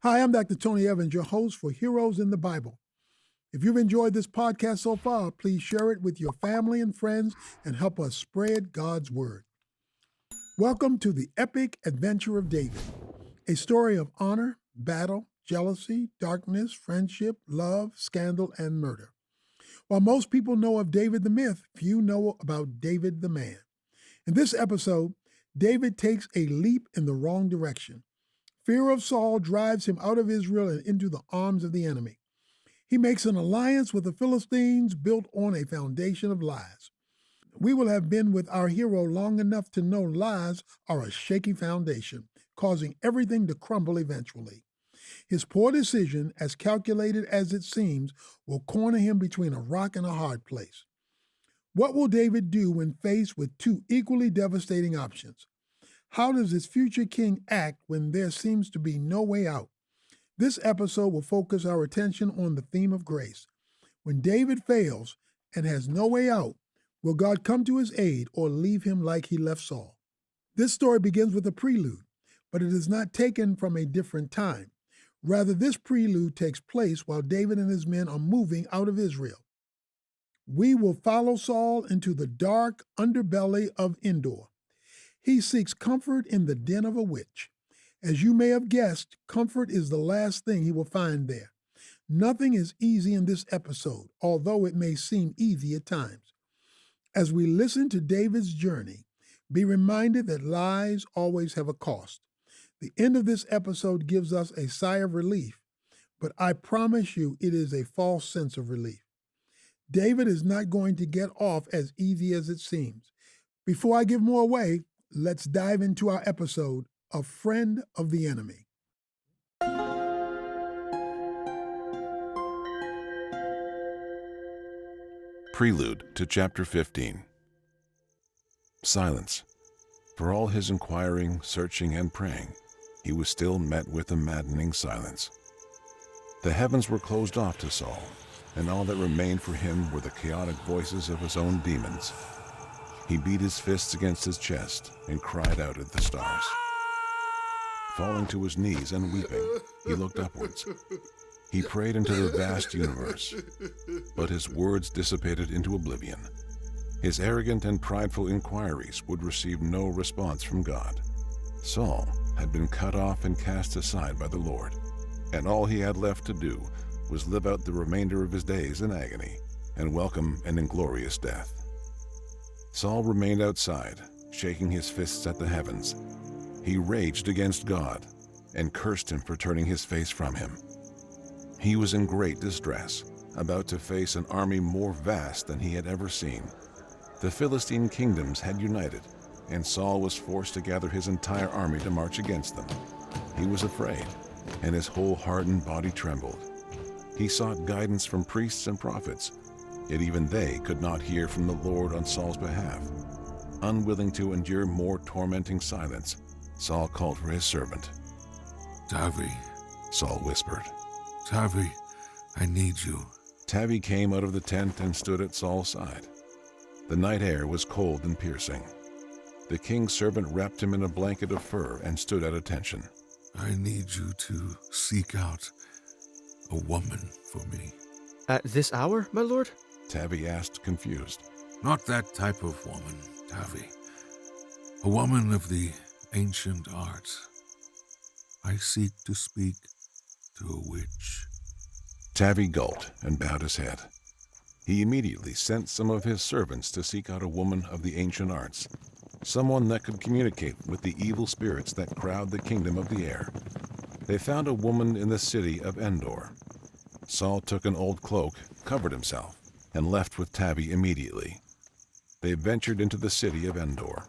Hi, I'm Dr. Tony Evans, your host for Heroes in the Bible. If you've enjoyed this podcast so far, please share it with your family and friends and help us spread God's word. Welcome to the epic adventure of David, a story of honor, battle, jealousy, darkness, friendship, love, scandal, and murder. While most people know of David the myth, few know about David the man. In this episode, David takes a leap in the wrong direction. Fear of Saul drives him out of Israel and into the arms of the enemy. He makes an alliance with the Philistines built on a foundation of lies. We will have been with our hero long enough to know lies are a shaky foundation, causing everything to crumble eventually. His poor decision, as calculated as it seems, will corner him between a rock and a hard place. What will David do when faced with two equally devastating options? How does his future king act when there seems to be no way out? This episode will focus our attention on the theme of grace. When David fails and has no way out, will God come to his aid or leave him like he left Saul? This story begins with a prelude, but it is not taken from a different time. Rather, this prelude takes place while David and his men are moving out of Israel. We will follow Saul into the dark underbelly of Endor. He seeks comfort in the den of a witch. As you may have guessed, comfort is the last thing he will find there. Nothing is easy in this episode, although it may seem easy at times. As we listen to David's journey, be reminded that lies always have a cost. The end of this episode gives us a sigh of relief, but I promise you it is a false sense of relief. David is not going to get off as easy as it seems. Before I give more away, let's dive into our episode, A Friend of the Enemy. Prelude to Chapter 15. Silence. For all his inquiring, searching, and praying, he was still met with a maddening silence. The heavens were closed off to Saul, and all that remained for him were the chaotic voices of his own demons. He beat his fists against his chest and cried out at the stars. Falling to his knees and weeping, he looked upwards. He prayed into the vast universe, but his words dissipated into oblivion. His arrogant and prideful inquiries would receive no response from God. Saul had been cut off and cast aside by the Lord, and all he had left to do was live out the remainder of his days in agony and welcome an inglorious death. Saul remained outside, shaking his fists at the heavens. He raged against God and cursed him for turning his face from him. He was in great distress, about to face an army more vast than he had ever seen. The Philistine kingdoms had united, and Saul was forced to gather his entire army to march against them. He was afraid, and his whole heart and body trembled. He sought guidance from priests and prophets, yet even they could not hear from the Lord on Saul's behalf. Unwilling to endure more tormenting silence, Saul called for his servant. Tavi, Saul whispered. Tavi, I need you. Tavi came out of the tent and stood at Saul's side. The night air was cold and piercing. The king's servant wrapped him in a blanket of fur and stood at attention. I need you to seek out a woman for me. At this hour, my lord? Tavi asked, confused. Not that type of woman, Tavi. A woman of the ancient arts. I seek to speak to a witch. Tavi gulped and bowed his head. He immediately sent some of his servants to seek out a woman of the ancient arts, someone that could communicate with the evil spirits that crowd the kingdom of the air. They found a woman in the city of Endor. Saul took an old cloak, covered himself, and left with Tavi immediately. They ventured into the city of Endor.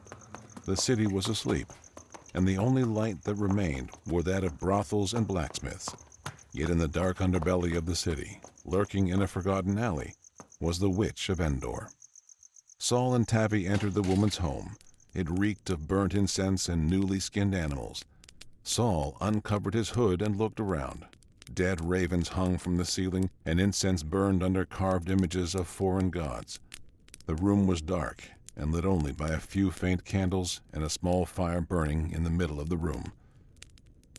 The city was asleep, and the only light that remained were that of brothels and blacksmiths. Yet in the dark underbelly of the city, lurking in a forgotten alley, was the witch of Endor. Saul and Tavi entered the woman's home. It reeked of burnt incense and newly skinned animals. Saul uncovered his hood and looked around. Dead ravens hung from the ceiling, and incense burned under carved images of foreign gods. The room was dark and lit only by a few faint candles and a small fire burning in the middle of the room.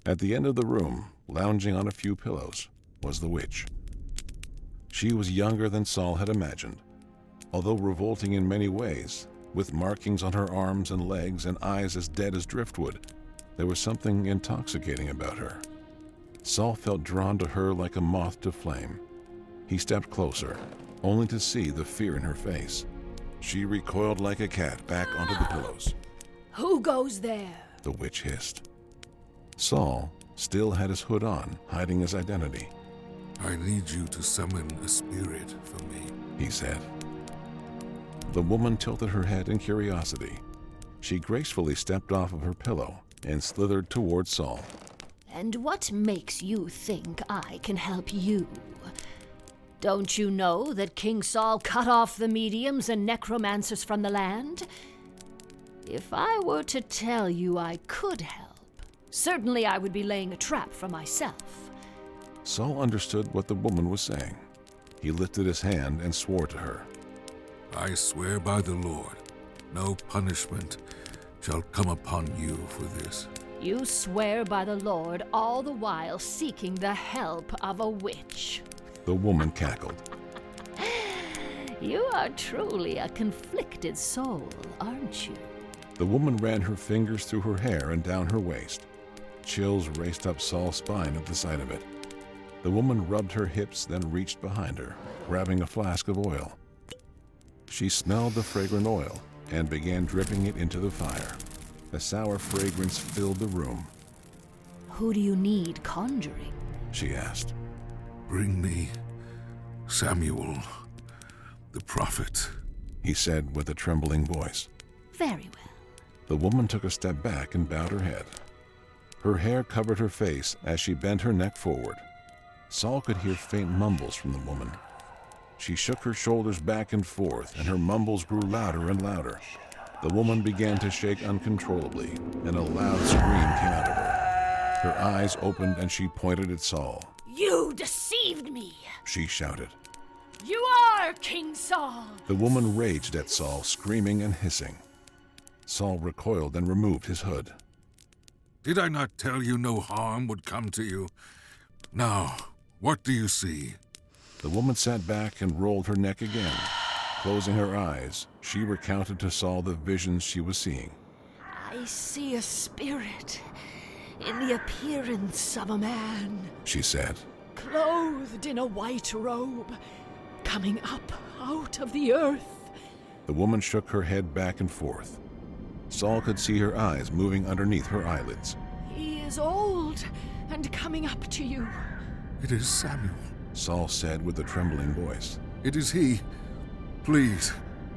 At the end of the room, lounging on a few pillows, was the witch. She was younger than Saul had imagined. Although revolting in many ways, with markings on her arms and legs and eyes as dead as driftwood, there was something intoxicating about her. Saul felt drawn to her like a moth to flame. He stepped closer, only to see the fear in her face. She recoiled like a cat back onto the pillows. Who goes there? The witch hissed. Saul still had his hood on, hiding his identity. I need you to summon a spirit for me, he said. The woman tilted her head in curiosity. She gracefully stepped off of her pillow and slithered towards Saul. And what makes you think I can help you? Don't you know that King Saul cut off the mediums and necromancers from the land? If I were to tell you I could help, certainly I would be laying a trap for myself. Saul understood what the woman was saying. He lifted his hand and swore to her. I swear by the Lord, no punishment shall come upon you for this. You swear by the Lord, all the while seeking the help of a witch. The woman cackled. You are truly a conflicted soul, aren't you? The woman ran her fingers through her hair and down her waist. Chills raced up Saul's spine at the sight of it. The woman rubbed her hips, then reached behind her, grabbing a flask of oil. She smelled the fragrant oil and began dripping it into the fire. A sour fragrance filled the room. Who do you need conjuring? She asked. Bring me Samuel, the prophet, he said with a trembling voice. Very well. The woman took a step back and bowed her head. Her hair covered her face as she bent her neck forward. Saul could hear faint mumbles from the woman. She shook her shoulders back and forth, and her mumbles grew louder and louder. The woman began to shake uncontrollably, and a loud scream came out of her. Her eyes opened and she pointed at Saul. You deceived me! She shouted. You are King Saul! The woman raged at Saul, screaming and hissing. Saul recoiled and removed his hood. Did I not tell you no harm would come to you? Now, what do you see? The woman sat back and rolled her neck again. Closing her eyes, she recounted to Saul the visions she was seeing. I see a spirit in the appearance of a man, She said. clothed in a white robe, coming up out of the earth. The woman shook her head back and forth. Saul could see her eyes moving underneath her eyelids. He is old and coming up to you. It is Samuel. Saul said with a trembling voice. It is he. Please,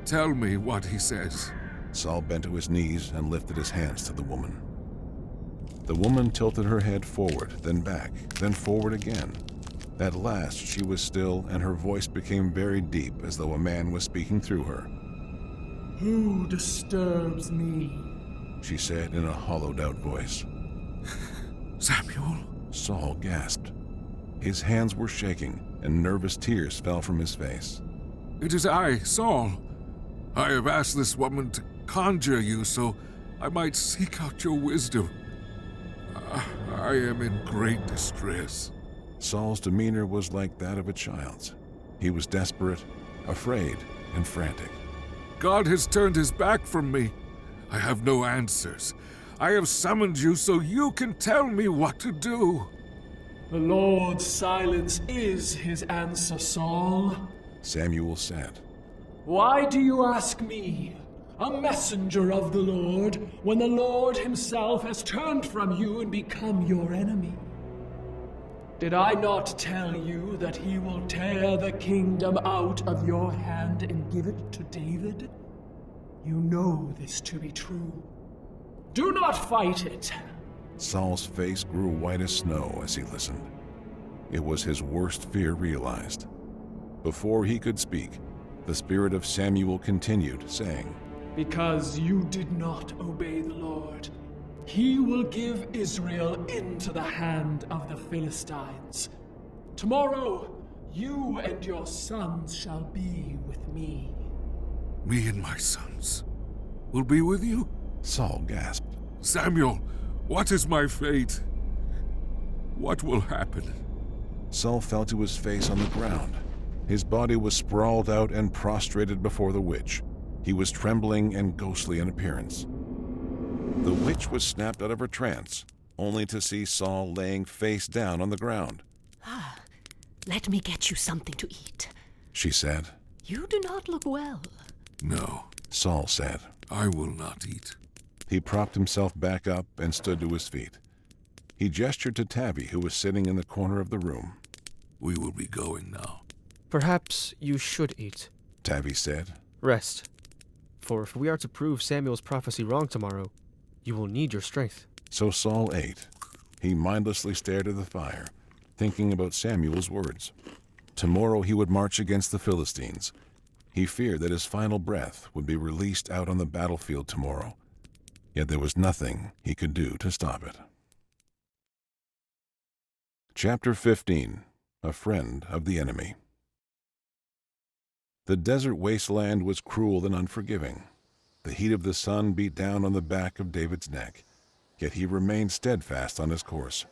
tell me what he says. Saul bent to his knees and lifted his hands to the woman. The woman tilted her head forward, then back, then forward again. At last she was still, and her voice became very deep, as though a man was speaking through her. Who disturbs me? She said in a hollowed-out voice. Samuel? Saul gasped. His hands were shaking, and nervous tears fell from his face. It is I, Saul. I have asked this woman to conjure you so I might seek out your wisdom. I am in great distress. Saul's demeanor was like that of a child's. He was desperate, afraid, and frantic. God has turned his back from me. I have no answers. I have summoned you so you can tell me what to do. The Lord's silence is his answer, Saul. Samuel said. Why do you ask me, a messenger of the Lord, when the Lord himself has turned from you and become your enemy? Did I not tell you that he will tear the kingdom out of your hand and give it to David? You know this to be true. Do not fight it. Saul's face grew white as snow as he listened. It was his worst fear realized. Before he could speak, the spirit of Samuel continued, saying, Because you did not obey the Lord, he will give Israel into the hand of the Philistines. Tomorrow, you and your sons shall be with me. Me and my sons will be with you? Saul gasped. Samuel, what is my fate? What will happen? Saul fell to his face on the ground. His body was sprawled out and prostrated before the witch. He was trembling and ghostly in appearance. The witch was snapped out of her trance, only to see Saul laying face down on the ground. Let me get you something to eat. She said. You do not look well. No, Saul said. I will not eat. He propped himself back up and stood to his feet. He gestured to Tabby, who was sitting in the corner of the room. We will be going now. Perhaps you should eat. Tabby said. Rest. For if we are to prove Samuel's prophecy wrong tomorrow, you will need your strength. So Saul ate. He mindlessly stared at the fire, thinking about Samuel's words. Tomorrow he would march against the Philistines. He feared that his final breath would be released out on the battlefield tomorrow. Yet there was nothing he could do to stop it. Chapter 15. A Friend of the Enemy. The desert wasteland was cruel and unforgiving. The heat of the sun beat down on the back of David's neck, yet he remained steadfast on his course.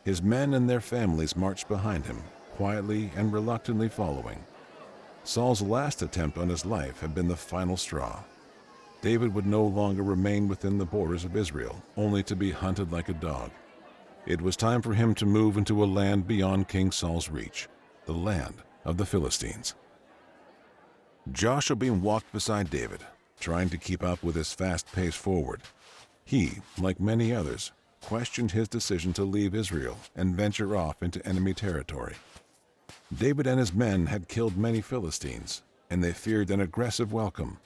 His men and their families marched behind him, quietly and reluctantly following. Saul's last attempt on his life had been the final straw. David would no longer remain within the borders of Israel, only to be hunted like a dog. It was time for him to move into a land beyond King Saul's reach, the land of the Philistines. Joshua walked beside David, trying to keep up with his fast pace forward. He, like many others, questioned his decision to leave Israel and venture off into enemy territory. David and his men had killed many Philistines, and they feared an aggressive welcome.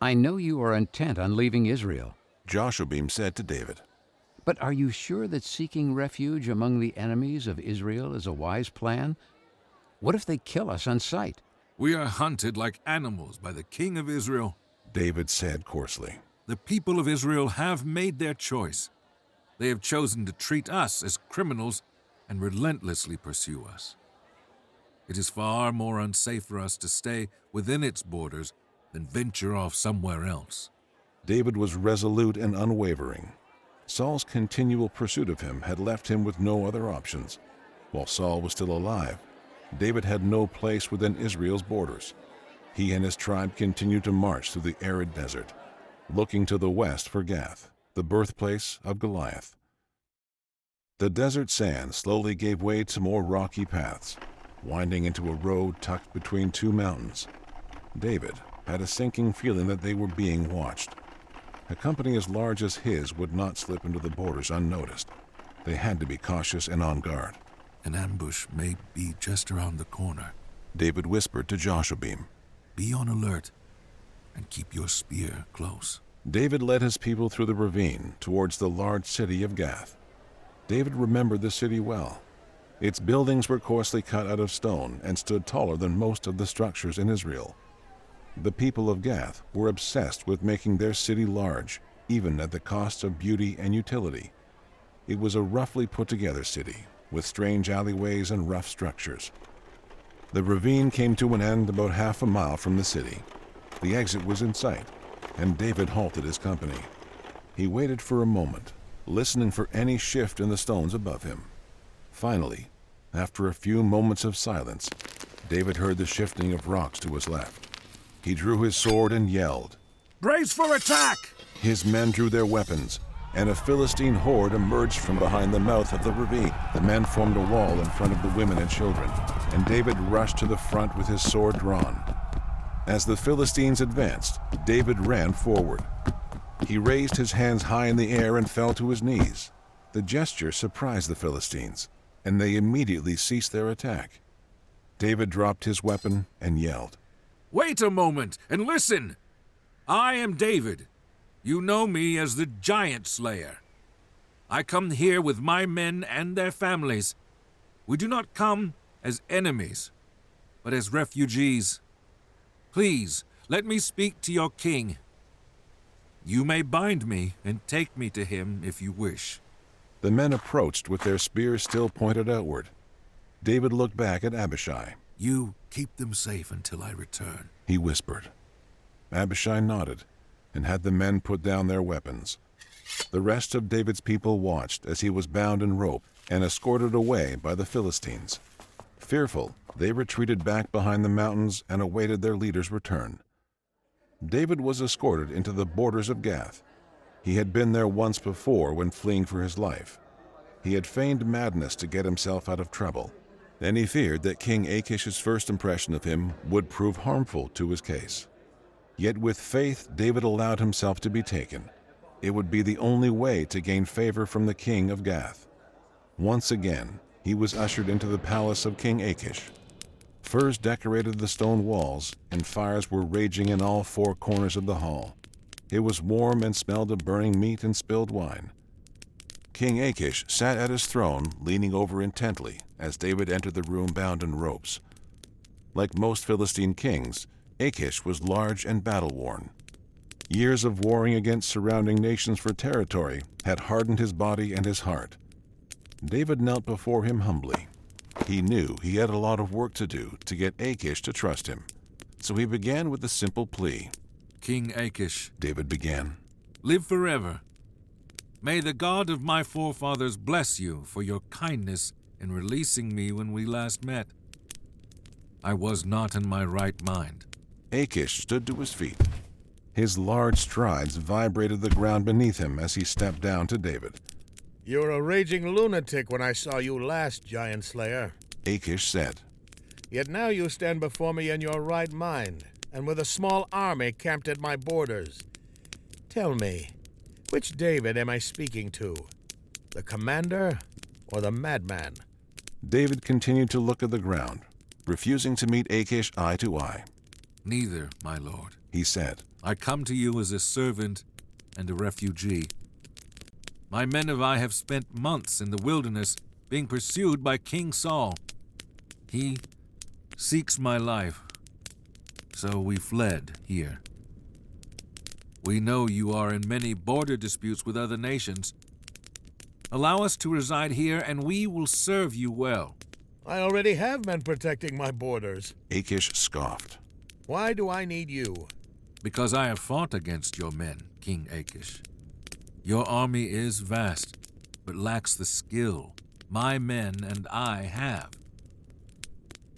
I know you are intent on leaving Israel. Joshua said to David, But are you sure that seeking refuge among the enemies of Israel is a wise plan? What if they kill us on sight? We are hunted like animals by the king of Israel. David said coarsely. The people of Israel have made their choice. They have chosen to treat us as criminals and relentlessly pursue us. It is far more unsafe for us to stay within its borders than venture off somewhere else. David was resolute and unwavering. Saul's continual pursuit of him had left him with no other options. While Saul was still alive, David had no place within Israel's borders. He and his tribe continued to march through the arid desert, looking to the west for Gath, the birthplace of Goliath. The desert sand slowly gave way to more rocky paths, winding into a road tucked between two mountains. David had a sinking feeling that they were being watched. A company as large as his would not slip into the borders unnoticed. They had to be cautious and on guard. An ambush may be just around the corner. David whispered to Joshua. Be on alert and keep your spear close. David led his people through the ravine towards the large city of Gath. David remembered the city well. Its buildings were coarsely cut out of stone and stood taller than most of the structures in Israel. The people of Gath were obsessed with making their city large, even at the cost of beauty and utility. It was a roughly put-together city, with strange alleyways and rough structures. The ravine came to an end about half a mile from the city. The exit was in sight, and David halted his company. He waited for a moment, listening for any shift in the stones above him. Finally, after a few moments of silence, David heard the shifting of rocks to his left. He drew his sword and yelled, Brace for attack! His men drew their weapons, and a Philistine horde emerged from behind the mouth of the ravine. The men formed a wall in front of the women and children, and David rushed to the front with his sword drawn. As the Philistines advanced, David ran forward. He raised his hands high in the air and fell to his knees. The gesture surprised the Philistines, and they immediately ceased their attack. David dropped his weapon and yelled, Wait a moment and listen! I am David. You know me as the Giant Slayer. I come here with my men and their families. We do not come as enemies, but as refugees. Please, let me speak to your king. You may bind me and take me to him if you wish. The men approached with their spears still pointed outward. David looked back at Abishai. You keep them safe until I return, he whispered. Abishai nodded and had the men put down their weapons. The rest of David's people watched as he was bound in rope and escorted away by the Philistines. Fearful, they retreated back behind the mountains and awaited their leader's return. David was escorted into the borders of Gath. He had been there once before when fleeing for his life. He had feigned madness to get himself out of trouble, and he feared that King Achish's first impression of him would prove harmful to his case. Yet with faith, David allowed himself to be taken. It would be the only way to gain favor from the king of Gath. Once again, he was ushered into the palace of King Achish. Furs decorated the stone walls, and fires were raging in all four corners of the hall. It was warm and smelled of burning meat and spilled wine. King Achish sat at his throne, leaning over intently as David entered the room bound in ropes. Like most Philistine kings, Achish was large and battle-worn. Years of warring against surrounding nations for territory had hardened his body and his heart. David knelt before him humbly. He knew he had a lot of work to do to get Achish to trust him, so he began with a simple plea. King Achish, David began, live forever. May the God of my forefathers bless you for your kindness in releasing me when we last met. I was not in my right mind. Achish stood to his feet. His large strides vibrated the ground beneath him as he stepped down to David. You were a raging lunatic when I saw you last, Giant Slayer. Achish said, Yet now you stand before me in your right mind, and with a small army camped at my borders. Tell me, which David am I speaking to? The commander or the madman? David continued to look at the ground, refusing to meet Achish eye to eye. Neither, my lord, He said, I come to you as a servant and a refugee. My men and I have spent months in the wilderness being pursued by King Saul. He seeks my life, so we fled here. We know you are in many border disputes with other nations. Allow us to reside here, and we will serve you well. I already have men protecting my borders. Achish scoffed. Why do I need you? Because I have fought against your men, King Achish. Your army is vast, but lacks the skill my men and I have.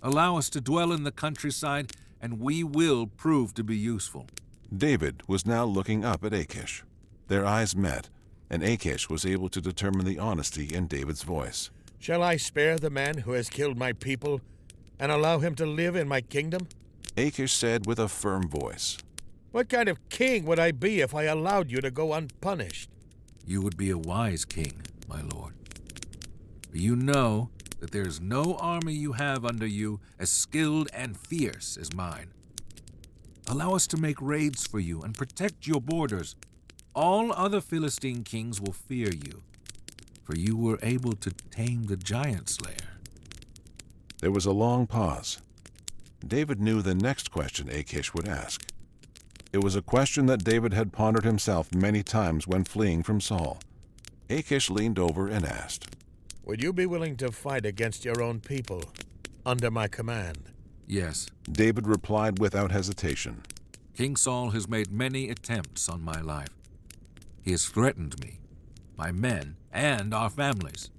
Allow us to dwell in the countryside, and we will prove to be useful. David was now looking up at Achish. Their eyes met, and Achish was able to determine the honesty in David's voice. Shall I spare the man who has killed my people and allow him to live in my kingdom? Achish said with a firm voice. What kind of king would I be if I allowed you to go unpunished? You would be a wise king, my lord. You know that there is no army you have under you as skilled and fierce as mine. Allow us to make raids for you and protect your borders. All other Philistine kings will fear you, for you were able to tame the giant slayer. There was a long pause. David knew the next question Achish would ask. It was a question that David had pondered himself many times when fleeing from Saul. Achish leaned over and asked, Would you be willing to fight against your own people under my command? Yes. David replied without hesitation. King Saul has made many attempts on my life. He has threatened me, my men, and our families.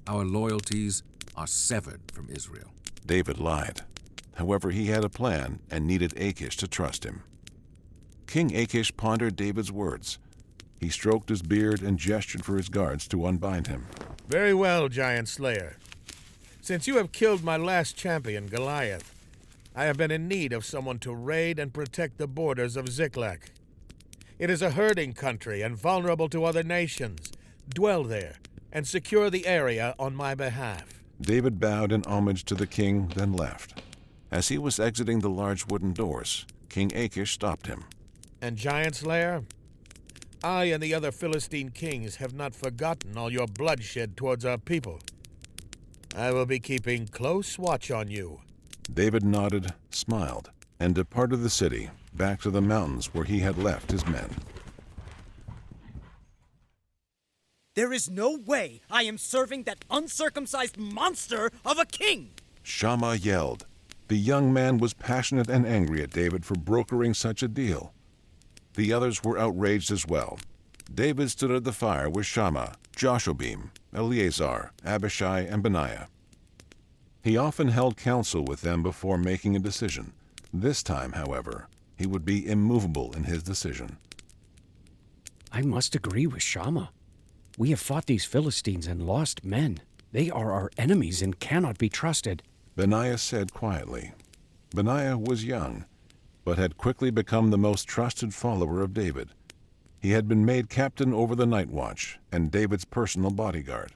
Our loyalties are severed from Israel. David lied. However, he had a plan and needed Achish to trust him. King Achish pondered David's words. He stroked his beard and gestured for his guards to unbind him. Very well, Giant Slayer. Since you have killed my last champion, Goliath, I have been in need of someone to raid and protect the borders of Ziklag. It is a herding country and vulnerable to other nations. Dwell there and secure the area on my behalf. David bowed in homage to the king, then left. As he was exiting the large wooden doors, King Achish stopped him. And Giant Slayer, I and the other Philistine kings have not forgotten all your bloodshed towards our people. I will be keeping close watch on you. David nodded, smiled, and departed the city, back to the mountains where he had left his men. There is no way I am serving that uncircumcised monster of a king! Shammah yelled. The young man was passionate and angry at David for brokering such a deal. The others were outraged as well. David stood at the fire with Shammah, Joshobim, Eleazar, Abishai, and Benaiah. He often held counsel with them before making a decision. This time, however, he would be immovable in his decision. I must agree with Shammah. We have fought these Philistines and lost men. They are our enemies and cannot be trusted. Benaiah said quietly. Benaiah was young, but had quickly become the most trusted follower of David. He had been made captain over the night watch and David's personal bodyguard.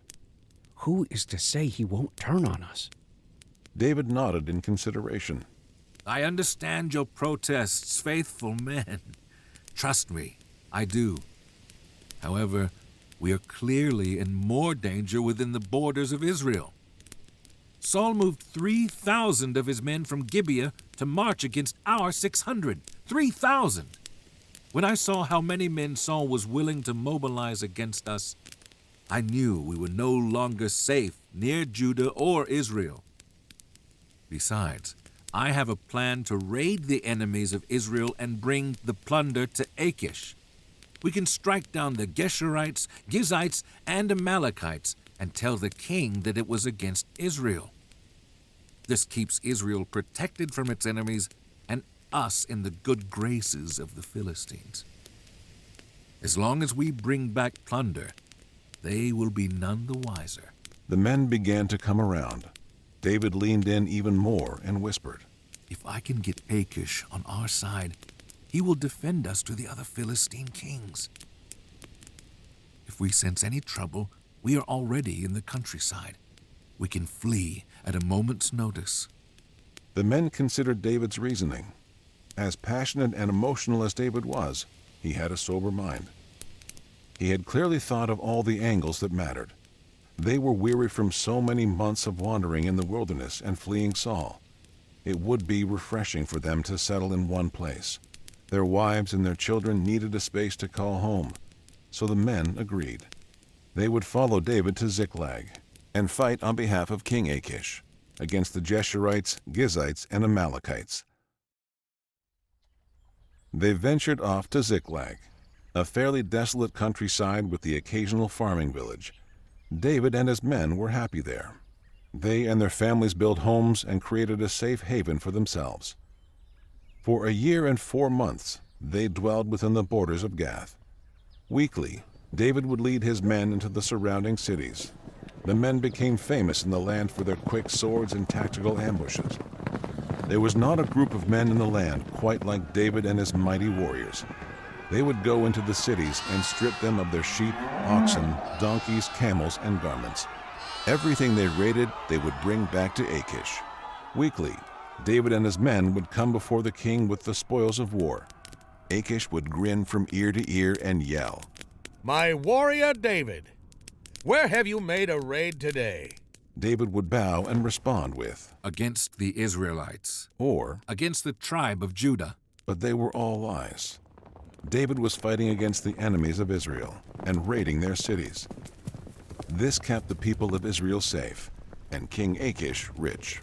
Who is to say he won't turn on us? David nodded in consideration. I understand your protests, faithful men. Trust me, I do. However, we are clearly in more danger within the borders of Israel. Saul moved 3,000 of his men from Gibeah to march against our 600. 3,000! When I saw how many men Saul was willing to mobilize against us, I knew we were no longer safe near Judah or Israel. Besides, I have a plan to raid the enemies of Israel and bring the plunder to Achish. We can strike down the Geshurites, Gizites, and Amalekites and tell the king that it was against Israel. This keeps Israel protected from its enemies and us in the good graces of the Philistines. As long as we bring back plunder, they will be none the wiser. The men began to come around. David leaned in even more and whispered, If I can get Achish on our side, he will defend us to the other Philistine kings. If we sense any trouble, we are already in the countryside. We can flee at a moment's notice. The men considered David's reasoning. As passionate and emotional as David was, he had a sober mind. He had clearly thought of all the angles that mattered. They were weary from so many months of wandering in the wilderness and fleeing Saul. It would be refreshing for them to settle in one place. Their wives and their children needed a space to call home, so the men agreed. They would follow David to Ziklag and fight on behalf of King Achish against the Geshurites, Gizites, and Amalekites. They ventured off to Ziklag, a fairly desolate countryside with the occasional farming village. David and his men were happy there. They and their families built homes and created a safe haven for themselves. For a year and 4 months, they dwelled within the borders of Gath. Weekly, David would lead his men into the surrounding cities. The men became famous in the land for their quick swords and tactical ambushes. There was not a group of men in the land quite like David and his mighty warriors. They would go into the cities and strip them of their sheep, oxen, donkeys, camels, and garments. Everything they raided, they would bring back to Achish. Weekly, David and his men would come before the king with the spoils of war. Achish would grin from ear to ear and yell, My warrior David, where have you made a raid today? David would bow and respond with, Against the Israelites. or, Against the tribe of Judah. but they were all lies. David was fighting against the enemies of Israel and raiding their cities. This kept the people of Israel safe and King Achish rich.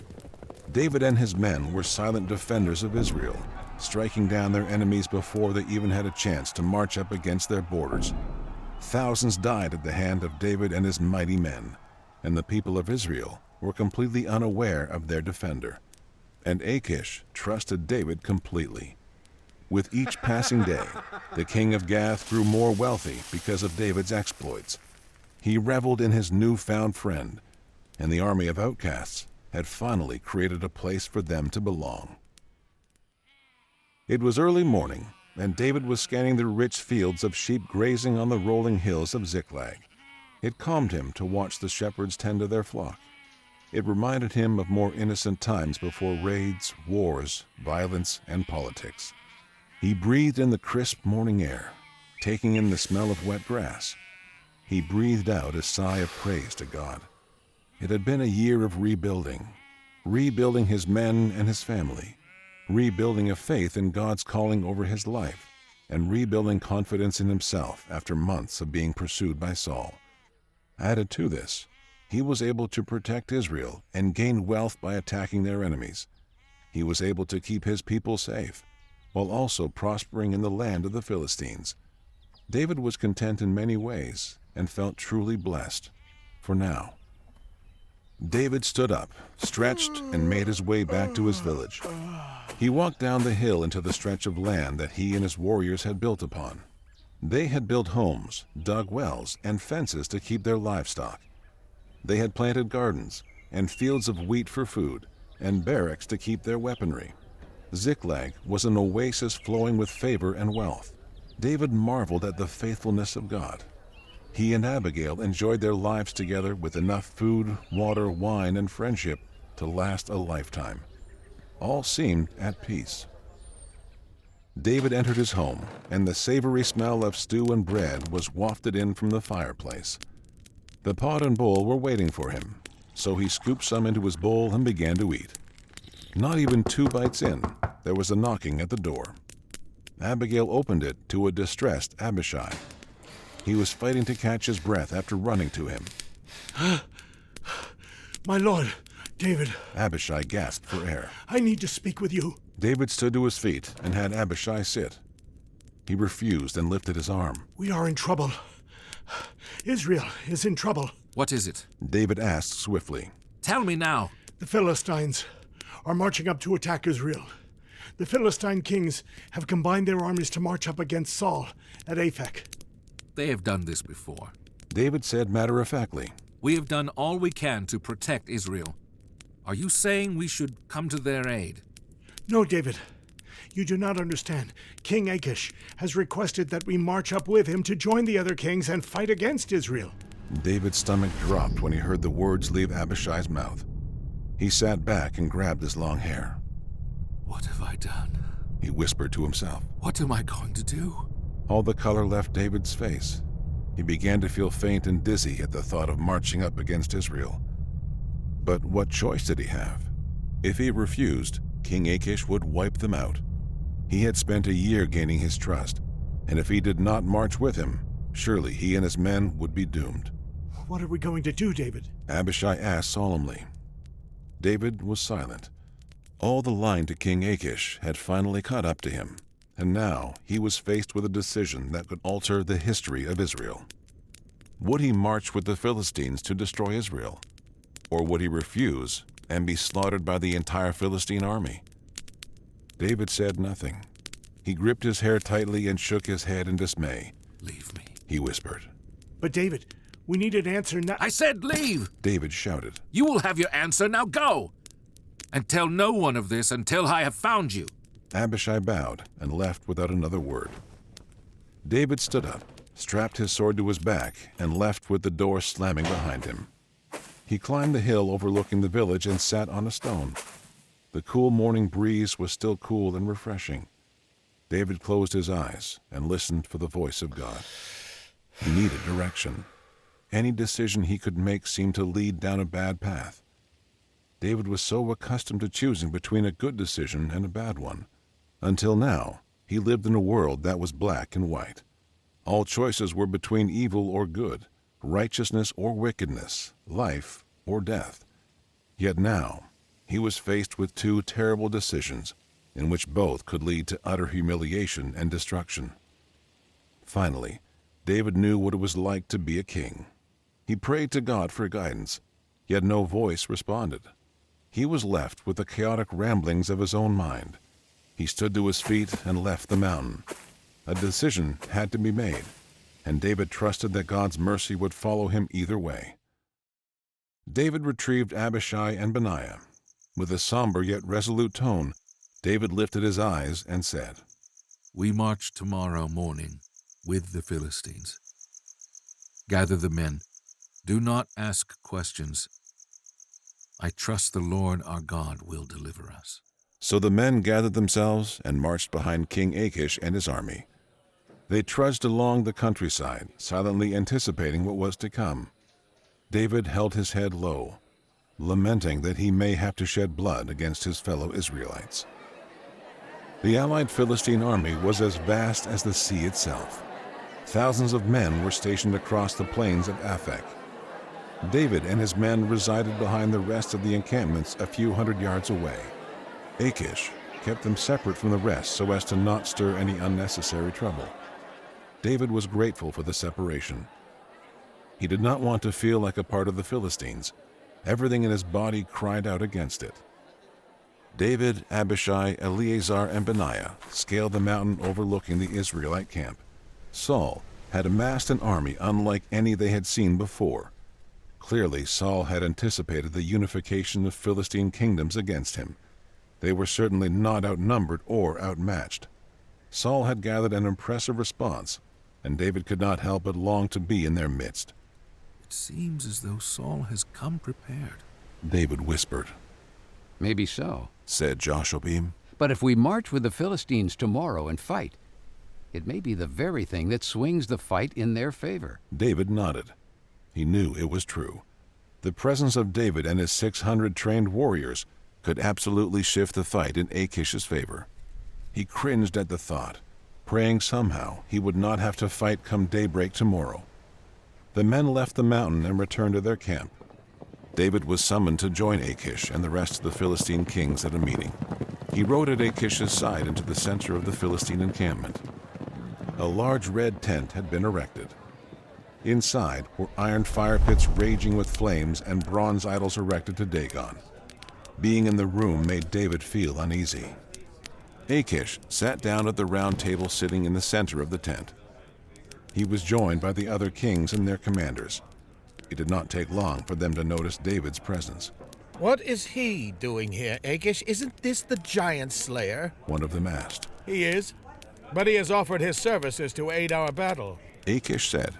David and his men were silent defenders of Israel, striking down their enemies before they even had a chance to march up against their borders. Thousands died at the hand of David and his mighty men, and the people of Israel were completely unaware of their defender. And Achish trusted David completely. With each passing day, the king of Gath grew more wealthy because of David's exploits. He reveled in his newfound friend, and the army of outcasts had finally created a place for them to belong. It was early morning, and David was scanning the rich fields of sheep grazing on the rolling hills of Ziklag. It calmed him to watch the shepherds tend to their flock. It reminded him of more innocent times before raids, wars, violence, and politics. He breathed in the crisp morning air, taking in the smell of wet grass. He breathed out a sigh of praise to God. It had been a year of rebuilding his men and his family, rebuilding a faith in God's calling over his life, and rebuilding confidence in himself after months of being pursued by Saul. Added to this, he was able to protect Israel and gain wealth by attacking their enemies. He was able to keep his people safe, while also prospering in the land of the Philistines. David was content in many ways and felt truly blessed, for now. David stood up, stretched, and made his way back to his village. He walked down the hill into the stretch of land that he and his warriors had built upon. They had built homes, dug wells, and fences to keep their livestock. They had planted gardens and fields of wheat for food, and barracks to keep their weaponry. Ziklag was an oasis flowing with favor and wealth. David marveled at the faithfulness of God. He and Abigail enjoyed their lives together with enough food, water, wine, and friendship to last a lifetime. All seemed at peace. David entered his home, and the savory smell of stew and bread was wafted in from the fireplace. The pot and bowl were waiting for him, so he scooped some into his bowl and began to eat. Not even 2 bites in, there was a knocking at the door. Abigail opened it to a distressed Abishai. He was fighting to catch his breath after running to him. My lord, David. Abishai gasped for air. I need to speak with you. David stood to his feet and had Abishai sit. He refused and lifted his arm. We are in trouble. Israel is in trouble. What is it? David asked swiftly. Tell me now. The Philistines are marching up to attack Israel. The Philistine kings have combined their armies to march up against Saul at Aphek. They have done this before. David said matter-of-factly. We have done all we can to protect Israel. Are you saying we should come to their aid? No, David. You do not understand. King Achish has requested that we march up with him to join the other kings and fight against Israel. David's stomach dropped when he heard the words leave Abishai's mouth. He sat back and grabbed his long hair. What have I done? He whispered to himself. What am I going to do? All the color left David's face. He began to feel faint and dizzy at the thought of marching up against Israel. But what choice did he have? If he refused, King Achish would wipe them out. He had spent a year gaining his trust, and if he did not march with him, surely he and his men would be doomed. What are we going to do, David? Abishai asked solemnly. David was silent. All the line to King Achish had finally caught up to him, and now he was faced with a decision that could alter the history of Israel. Would he march with the Philistines to destroy Israel? Or would he refuse and be slaughtered by the entire Philistine army? David said nothing. He gripped his hair tightly and shook his head in dismay. Leave me, he whispered. But David, we need an answer now. I said leave! David shouted. You will have your answer, now go! And tell no one of this until I have found you. Abishai bowed and left without another word. David stood up, strapped his sword to his back, and left with the door slamming behind him. He climbed the hill overlooking the village and sat on a stone. The cool morning breeze was still cool and refreshing. David closed his eyes and listened for the voice of God. He needed direction. Any decision he could make seemed to lead down a bad path. David was so accustomed to choosing between a good decision and a bad one. Until now, he lived in a world that was black and white. All choices were between evil or good, righteousness or wickedness, life or death. Yet now, he was faced with 2 terrible decisions, in which both could lead to utter humiliation and destruction. Finally, David knew what it was like to be a king. He prayed to God for guidance, yet no voice responded. He was left with the chaotic ramblings of his own mind. He stood to his feet and left the mountain. A decision had to be made, and David trusted that God's mercy would follow him either way. David retrieved Abishai and Benaiah. With a somber yet resolute tone, David lifted his eyes and said, We march tomorrow morning with the Philistines. Gather the men. Do not ask questions. I trust the Lord our God will deliver us. So the men gathered themselves and marched behind King Achish and his army. They trudged along the countryside, silently anticipating what was to come. David held his head low, lamenting that he may have to shed blood against his fellow Israelites. The allied Philistine army was as vast as the sea itself. Thousands of men were stationed across the plains of Aphek. David and his men resided behind the rest of the encampments a few hundred yards away. Achish kept them separate from the rest so as to not stir any unnecessary trouble. David was grateful for the separation. He did not want to feel like a part of the Philistines. Everything in his body cried out against it. David, Abishai, Eleazar, and Benaiah scaled the mountain overlooking the Israelite camp. Saul had amassed an army unlike any they had seen before. Clearly, Saul had anticipated the unification of Philistine kingdoms against him. They were certainly not outnumbered or outmatched. Saul had gathered an impressive response, and David could not help but long to be in their midst. It seems as though Saul has come prepared, David whispered. Maybe so, said Joshua. but if we march with the Philistines tomorrow and fight, it may be the very thing that swings the fight in their favor. David nodded. He knew it was true. The presence of David and his 600 trained warriors could absolutely shift the fight in Achish's favor. He cringed at the thought, praying somehow he would not have to fight come daybreak tomorrow. The men left the mountain and returned to their camp. David was summoned to join Achish and the rest of the Philistine kings at a meeting. He rode at Achish's side into the center of the Philistine encampment. A large red tent had been erected. Inside were iron fire pits raging with flames and bronze idols erected to Dagon. Being in the room made David feel uneasy. Achish sat down at the round table sitting in the center of the tent. He was joined by the other kings and their commanders. It did not take long for them to notice David's presence. What is he doing here, Achish? Isn't this the giant slayer? One of them asked. He is, but he has offered his services to aid our battle. Achish said,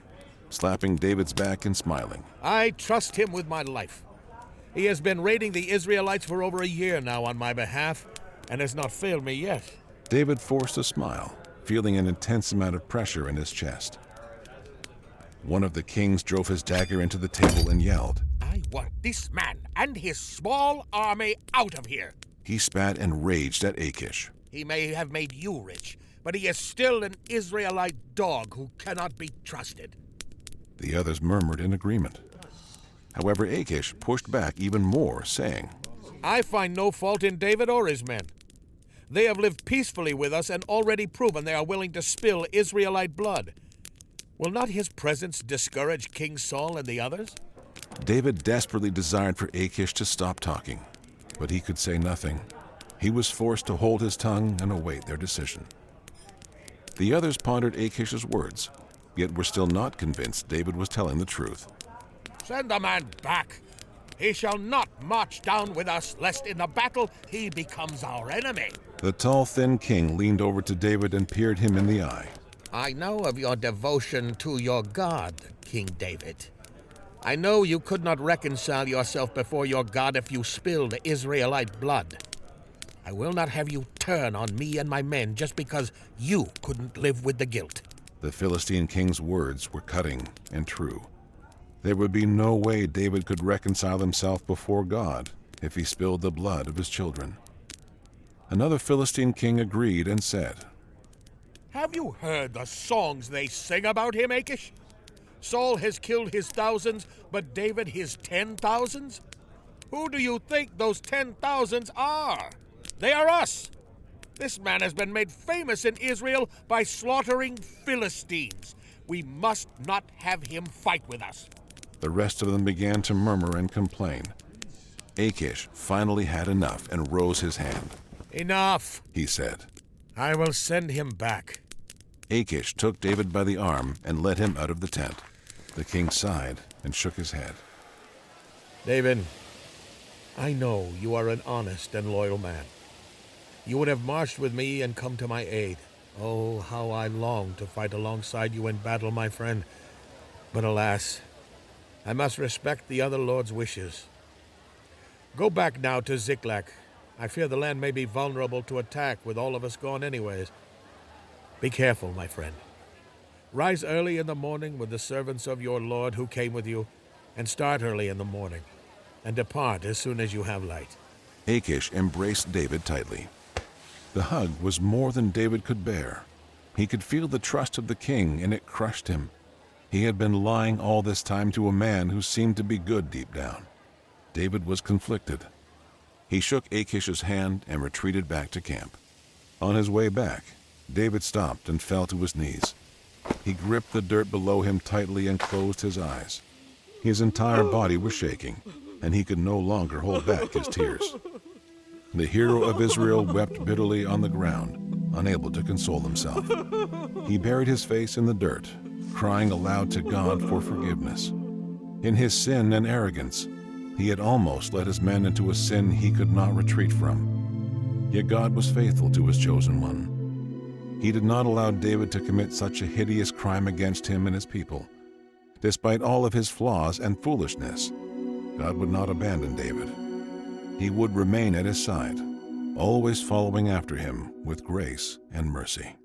slapping David's back and smiling. I trust him with my life. He has been raiding the Israelites for over a year now on my behalf, and has not failed me yet. David forced a smile, feeling an intense amount of pressure in his chest. One of the kings drove his dagger into the table and yelled, I want this man and his small army out of here. He spat and raged at Achish. He may have made you rich, but he is still an Israelite dog who cannot be trusted. The others murmured in agreement. However, Achish pushed back even more, saying, I find no fault in David or his men. They have lived peacefully with us and already proven they are willing to spill Israelite blood. Will not his presence discourage King Saul and the others? David desperately desired for Achish to stop talking, but he could say nothing. He was forced to hold his tongue and await their decision. The others pondered Achish's words, yet were still not convinced David was telling the truth. Send the man back. He shall not march down with us, lest in the battle he becomes our enemy. The tall, thin king leaned over to David and peered him in the eye. I know of your devotion to your God, King David. I know you could not reconcile yourself before your God if you spilled Israelite blood. I will not have you turn on me and my men just because you couldn't live with the guilt. The Philistine king's words were cutting and true. There would be no way David could reconcile himself before God if he spilled the blood of his children. Another Philistine king agreed and said, Have you heard the songs they sing about him, Achish? Saul has killed his thousands, but David his 10,000s? Who do you think those 10,000s are? They are us! This man has been made famous in Israel by slaughtering Philistines. We must not have him fight with us. The rest of them began to murmur and complain. Achish finally had enough and rose his hand. Enough, he said. I will send him back. Achish took David by the arm and led him out of the tent. The king sighed and shook his head. David, I know you are an honest and loyal man. You would have marched with me and come to my aid. Oh, how I long to fight alongside you in battle, my friend. But alas, I must respect the other lord's wishes. Go back now to Ziklag. I fear the land may be vulnerable to attack with all of us gone anyways. Be careful, my friend. Rise early in the morning with the servants of your lord who came with you, and start early in the morning, and depart as soon as you have light. Achish embraced David tightly. The hug was more than David could bear. He could feel the trust of the king, and it crushed him. He had been lying all this time to a man who seemed to be good deep down. David was conflicted. He shook Achish's hand and retreated back to camp. On his way back, David stopped and fell to his knees. He gripped the dirt below him tightly and closed his eyes. His entire body was shaking, and he could no longer hold back his tears. The hero of Israel wept bitterly on the ground, unable to console himself. He buried his face in the dirt, crying aloud to God for forgiveness. In his sin and arrogance, he had almost led his men into a sin he could not retreat from. Yet God was faithful to his chosen one. He did not allow David to commit such a hideous crime against him and his people. Despite all of his flaws and foolishness, God would not abandon David. He would remain at his side, always following after him with grace and mercy.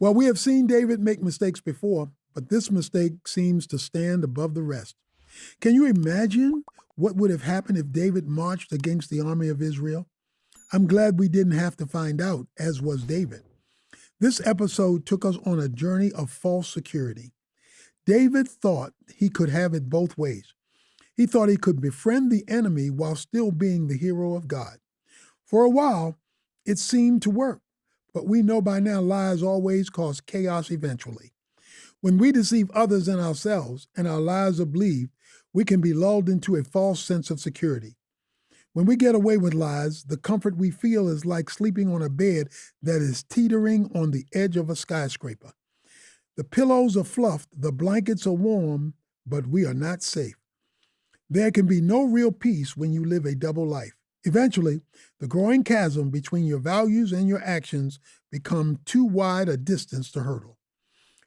Well, we have seen David make mistakes before, but this mistake seems to stand above the rest. Can you imagine what would have happened if David marched against the army of Israel? I'm glad we didn't have to find out, as was David. This episode took us on a journey of false security. David thought he could have it both ways. He thought he could befriend the enemy while still being the hero of God. For a while, it seemed to work, but we know by now lies always cause chaos eventually. When we deceive others and ourselves, and our lives are believed, we can be lulled into a false sense of security. When we get away with lies, the comfort we feel is like sleeping on a bed that is teetering on the edge of a skyscraper. The pillows are fluffed, the blankets are warm, but we are not safe. There can be no real peace when you live a double life. Eventually, the growing chasm between your values and your actions become too wide a distance to hurdle.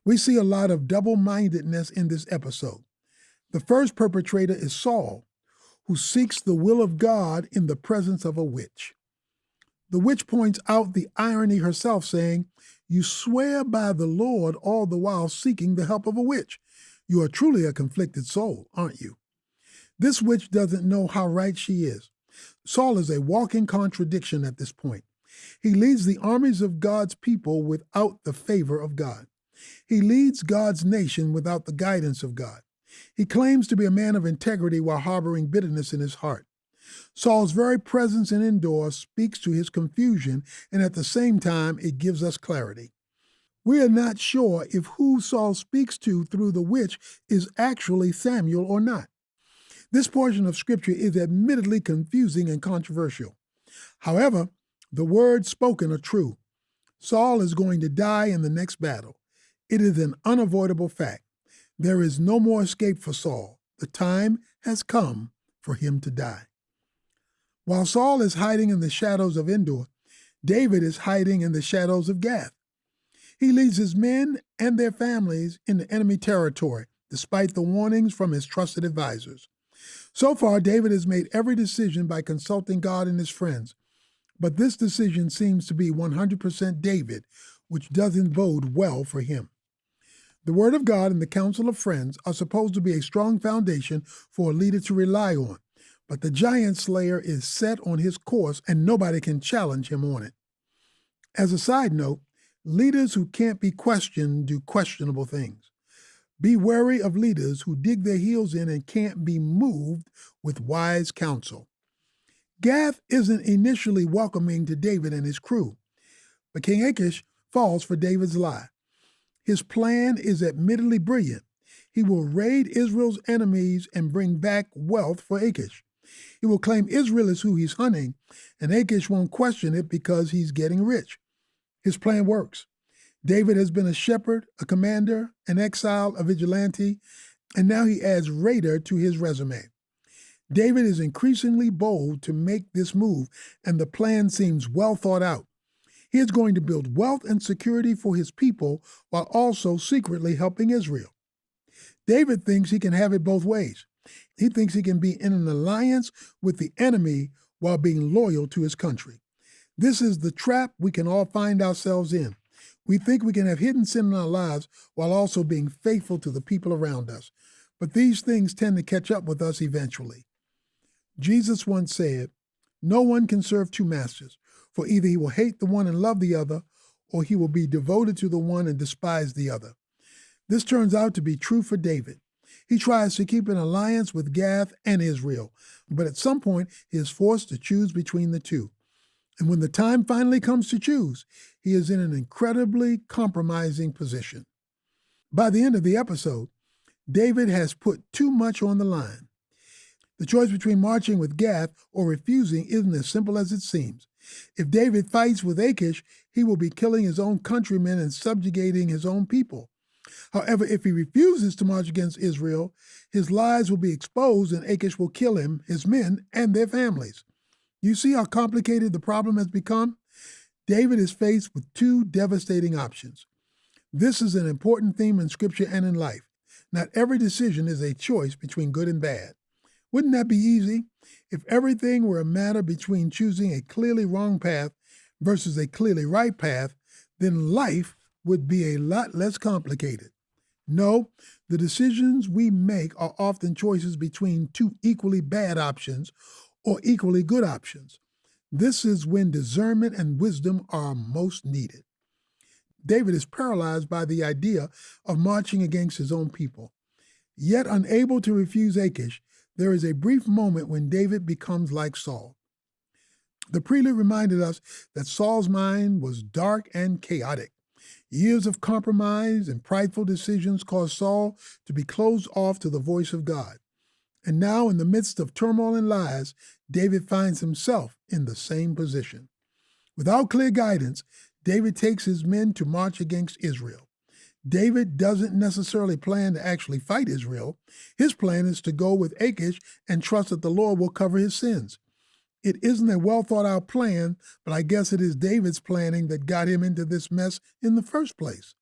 We see a lot of double-mindedness in this episode. The first perpetrator is Saul, who seeks the will of God in the presence of a witch. The witch points out the irony herself, saying, "You swear by the Lord all the while seeking the help of a witch. You are truly a conflicted soul, aren't you?" This witch doesn't know how right she is. Saul is a walking contradiction at this point. He leads the armies of God's people without the favor of God. He leads God's nation without the guidance of God. He claims to be a man of integrity while harboring bitterness in his heart. Saul's very presence in Endor speaks to his confusion, and at the same time, it gives us clarity. We are not sure if who Saul speaks to through the witch is actually Samuel or not. This portion of Scripture is admittedly confusing and controversial. However, the words spoken are true. Saul is going to die in the next battle. It is an unavoidable fact. There is no more escape for Saul. The time has come for him to die. While Saul is hiding in the shadows of Endor, David is hiding in the shadows of Gath. He leads his men and their families into enemy territory, despite the warnings from his trusted advisors. So far, David has made every decision by consulting God and his friends, but this decision seems to be 100% David, which doesn't bode well for him. The Word of God and the counsel of friends are supposed to be a strong foundation for a leader to rely on, but the giant slayer is set on his course and nobody can challenge him on it. As a side note, leaders who can't be questioned do questionable things. Be wary of leaders who dig their heels in and can't be moved with wise counsel. Gath isn't initially welcoming to David and his crew, but King Achish falls for David's lie. His plan is admittedly brilliant. He will raid Israel's enemies and bring back wealth for Achish. He will claim Israel is who he's hunting, and Achish won't question it because he's getting rich. His plan works. David has been a shepherd, a commander, an exile, a vigilante, and now he adds raider to his resume. David is increasingly bold to make this move, and the plan seems well thought out. He is going to build wealth and security for his people while also secretly helping Israel. David thinks he can have it both ways. He thinks he can be in an alliance with the enemy while being loyal to his country. This is the trap we can all find ourselves in. We think we can have hidden sin in our lives while also being faithful to the people around us. But these things tend to catch up with us eventually. Jesus once said, "No one can serve two masters, for either he will hate the one and love the other, or he will be devoted to the one and despise the other." This turns out to be true for David. He tries to keep an alliance with Gath and Israel, but at some point he is forced to choose between the two. And when the time finally comes to choose, he is in an incredibly compromising position. By the end of the episode, David has put too much on the line. The choice between marching with Gath or refusing isn't as simple as it seems. If David fights with Achish, he will be killing his own countrymen and subjugating his own people. However, if he refuses to march against Israel, his lies will be exposed and Achish will kill him, his men, and their families. You see how complicated the problem has become? David is faced with two devastating options. This is an important theme in Scripture and in life. Not every decision is a choice between good and bad. Wouldn't that be easy? If everything were a matter between choosing a clearly wrong path versus a clearly right path, then life would be a lot less complicated. No, the decisions we make are often choices between two equally bad options or equally good options. This is when discernment and wisdom are most needed. David is paralyzed by the idea of marching against his own people. Yet unable to refuse Achish, there is a brief moment when David becomes like Saul. The prelude reminded us that Saul's mind was dark and chaotic. Years of compromise and prideful decisions caused Saul to be closed off to the voice of God. And now, in the midst of turmoil and lies, David finds himself in the same position. Without clear guidance, David takes his men to march against Israel. David doesn't necessarily plan to actually fight Israel. His plan is to go with Achish and trust that the Lord will cover his sins. It isn't a well-thought-out plan, but I guess it is David's planning that got him into this mess in the first place.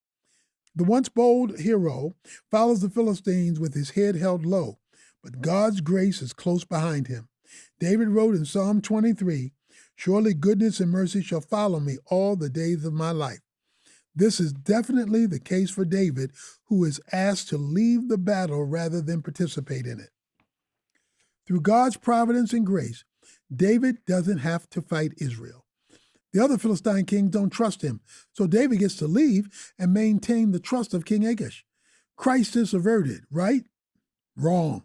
The once bold hero follows the Philistines with his head held low, but God's grace is close behind him. David wrote in Psalm 23, "Surely goodness and mercy shall follow me all the days of my life." This is definitely the case for David, who is asked to leave the battle rather than participate in it. Through God's providence and grace, David doesn't have to fight Israel. The other Philistine kings don't trust him, so David gets to leave and maintain the trust of King Achish. Crisis averted, right? Wrong.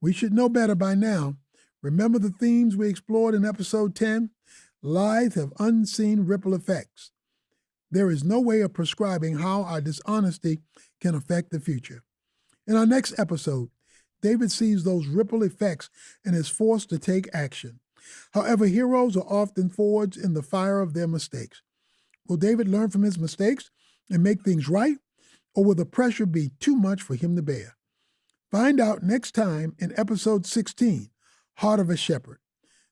We should know better by now. Remember the themes we explored in episode 10? Lies have unseen ripple effects. There is no way of prescribing how our dishonesty can affect the future. In our next episode, David sees those ripple effects and is forced to take action. However, heroes are often forged in the fire of their mistakes. Will David learn from his mistakes and make things right, or will the pressure be too much for him to bear? Find out next time in episode 16, Heart of a Shepherd.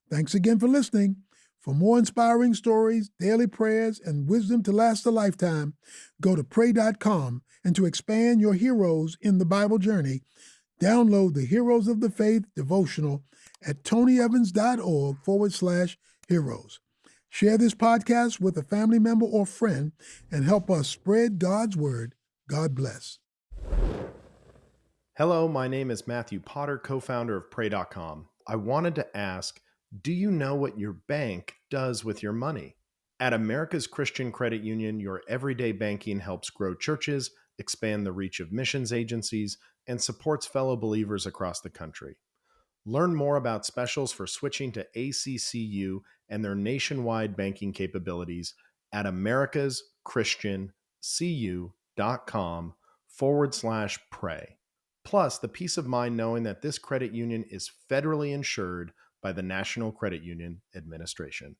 Thanks again for listening. For more inspiring stories, daily prayers, and wisdom to last a lifetime, go to pray.com, and to expand your heroes in the Bible journey, download the Heroes of the Faith devotional at tonyevans.org/heroes. Share this podcast with a family member or friend and help us spread God's word. God bless. Hello, my name is Matthew Potter, co-founder of pray.com. I wanted to ask, do you know what your bank does with your money? At America's Christian Credit Union, your everyday banking helps grow churches, expand the reach of missions agencies, and supports fellow believers across the country. Learn more about specials for switching to ACCU and their nationwide banking capabilities at americaschristiancu.com/pray. Plus, the peace of mind knowing that this credit union is federally insured by the National Credit Union Administration.